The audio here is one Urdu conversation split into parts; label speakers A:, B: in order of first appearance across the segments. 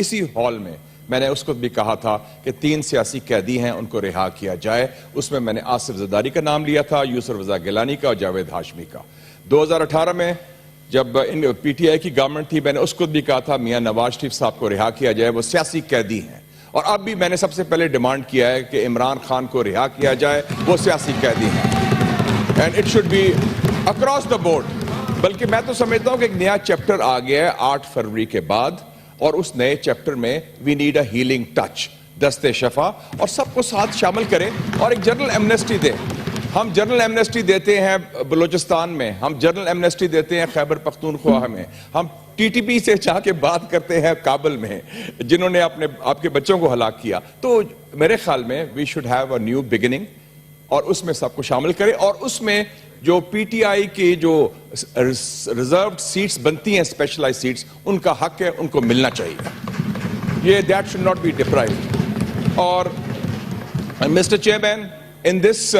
A: اسی ہال میں نے اس کو بھی کہا تھا کہ 3 سیاسی قیدی ہیں، ان کو رہا کیا جائے. اس میں نے آصف زرداری کا نام لیا تھا، یوسف رضا گیلانی کا اور جاوید ہاشمی کا. 2018 میں جب پی ٹی آئی کی گورنمنٹ تھی، میں نے اس کو بھی کہا تھا میاں نواز شریف صاحب کو رہا کیا جائے، وہ سیاسی قیدی ہیں. اور اب بھی میں نے سب سے پہلے ڈیمانڈ کیا ہے کہ عمران خان کو رہا کیا جائے، وہ سیاسی قیدی ہیں. And it should be across the board. بلکہ میں تو سمجھتا ہوں کہ ایک نیا چیپٹر آ گیا ہے 8 فروری کے بعد، اور اس نئے چیپٹر میں we need a healing touch, دست شفا، اور سب کو ساتھ شامل کریں اور ایک جنرل ایمنسٹی دیں. ہم جنرل ایمنسٹی دیتے ہیں بلوچستان میں، ہم جنرل ایمنسٹی دیتے ہیں خیبر پختونخوا میں، ہم ٹی ٹی پی سے چاہ کے بات کرتے ہیں کابل میں جنہوں نے آپ کے بچوں کو ہلاک کیا. تو میرے خیال میں we should have a new beginning, اور اس میں سب کو شامل کریں. اور اس میں جو پی ٹی آئی کی جو ریزروڈ سیٹس بنتی ہیں، اسپیشلائز سیٹس، ان کا حق ہے، ان کو ملنا چاہیے. یہ that should not be deprived. اور mister chairman, in this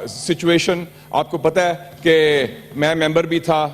A: situation آپ کو پتہ ہے کہ میں ممبر بھی تھا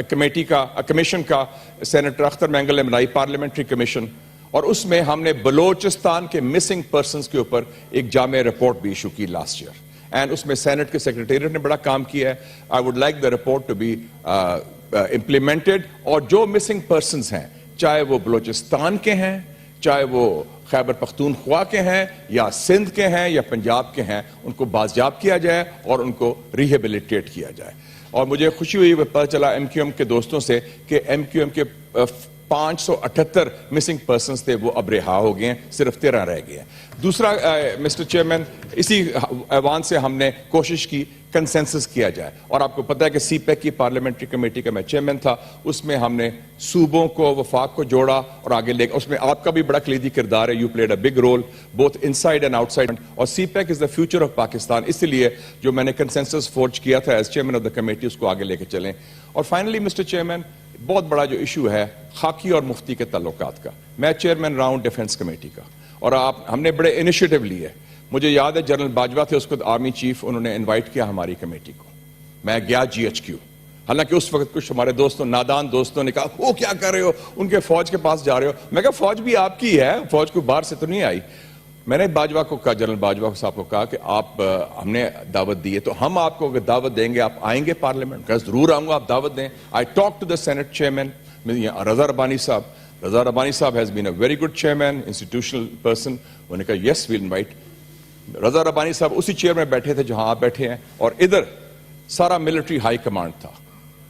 A: کمیشن کا، سینیٹر اختر مینگل نے بنائی پارلیمنٹری کمیشن، اور اس میں ہم نے بلوچستان کے مسنگ پرسنز کے اوپر ایک جامع رپورٹ بھی ایشو کی لاسٹ ایئر. اینڈ اس میں سینٹ کے سیکریٹریٹ نے بڑا کام کیا ہے. I would like the report to be implemented. اور جو مسنگ پرسنز ہیں، چاہے وہ بلوچستان کے ہیں، چاہے وہ خیبر پختونخوا کے ہیں، یا سندھ کے ہیں، یا پنجاب کے ہیں، ان کو بازیاب کیا جائے اور ان کو ریہیبلیٹیٹ کیا جائے. اور مجھے خوشی ہوئی پتہ چلا ایم کیو ایم کے دوستوں سے کہ ایم کیو ایم کے 578 مسنگ پرسنز تھے، وہ اب رہا ہو گئے ہیں، صرف 13 رہ گئے ہیں. دوسرا مسٹر چیئرمین، اسی ایوان سے ہم نے کوشش کی کنسنسس کیا جائے. اور آپ کو پتہ ہے کہ سی پیک کی پارلیمنٹری کمیٹی کا میں چیئرمین تھا. اس میں ہم نے صوبوں کو، وفاق کو جوڑا اور آگے لے گئے. اس میں آپ کا بھی بڑا کلیدی کردار ہے. You played a big role both inside and outside. اور CPEC is the future of Pakistan. اس لیے جو میں نے کنسنسس فورج کیا تھا as chairman of the committee, اس کو آگے لے کے چلیں. اور فائنلی مسٹر چیئرمین، بہت بڑا جو ایشو ہے خاکی اور مفتی کے تعلقات کا، میں چیئرمین رہا ہوں ڈیفنس کمیٹی کا، اور ہم نے بڑے انیشیٹو لیے. مجھے یاد ہے جنرل باجوہ تھے اس کو آرمی چیف، انہوں نے انوائٹ کیا ہماری کمیٹی کو. میں گیا جی ایچ کیو، حالانکہ اس وقت کچھ ہمارے دوستوں، نادان دوستوں نے کہا وہ کیا کر رہے ہو، ان کے فوج کے پاس جا رہے ہو. میں کہا فوج بھی آپ کی ہے، فوج کو باہر سے تو نہیں آئی. میں نے باجوہ کو کہا، جنرل باجوہ صاحب کو کہا کہ آپ ہم نے دعوت دی ہے تو ہم آپ کو اگر دعوت دیں گے آپ آئیں گے پارلیمنٹ؟ کہا ضرور آؤں گا، آپ دعوت دیں. I talk to the senate chairman Raza Rabbani sahib. Raza Rabbani sahib has been a very good chairman, institutional person. انہوں نے کہا یس ویل انوائٹ. رضا ربانی صاحب اسی چیئر میں بیٹھے تھے جہاں آپ بیٹھے ہیں، اور ادھر سارا ملٹری ہائی کمانڈ تھا،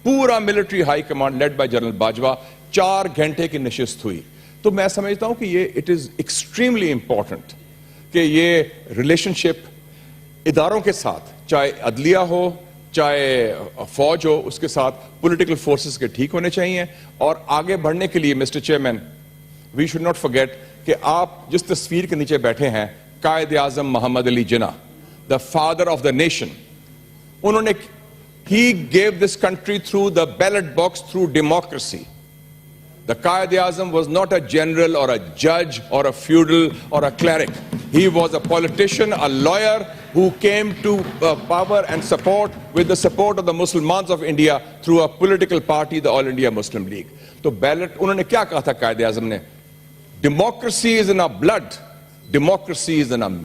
A: پورا military high command led by general Bajwa. 4 گھنٹے کی نشست ہوئی. تو میں سمجھتا ہوں کہ یہ اٹ از ایکسٹریملی امپورٹنٹ کہ یہ ریلیشن شپ اداروں کے ساتھ، چاہے عدلیہ ہو، چاہے فوج ہو، اس کے ساتھ پولیٹیکل فورسز کے ٹھیک ہونے چاہیے. اور آگے بڑھنے کے لیے mister chairman, we should not forget کہ آپ جس تصویر کے نیچے بیٹھے ہیں، Quaid Azam Muhammad Ali Jinnah, the father of the nation, انہوں نے he gave this country through the ballot box, through democracy. The Qaid Azam was not a general or a judge or a feudal or a cleric. He was a politician, a lawyer who came to power and support with the support of the Muslimans of India through a political party, the All India Muslim League. تو بیلٹ انہوں نے کیا کہا تھا قائد اعظم نے؟ Democracy is in our blood. Democracy is in our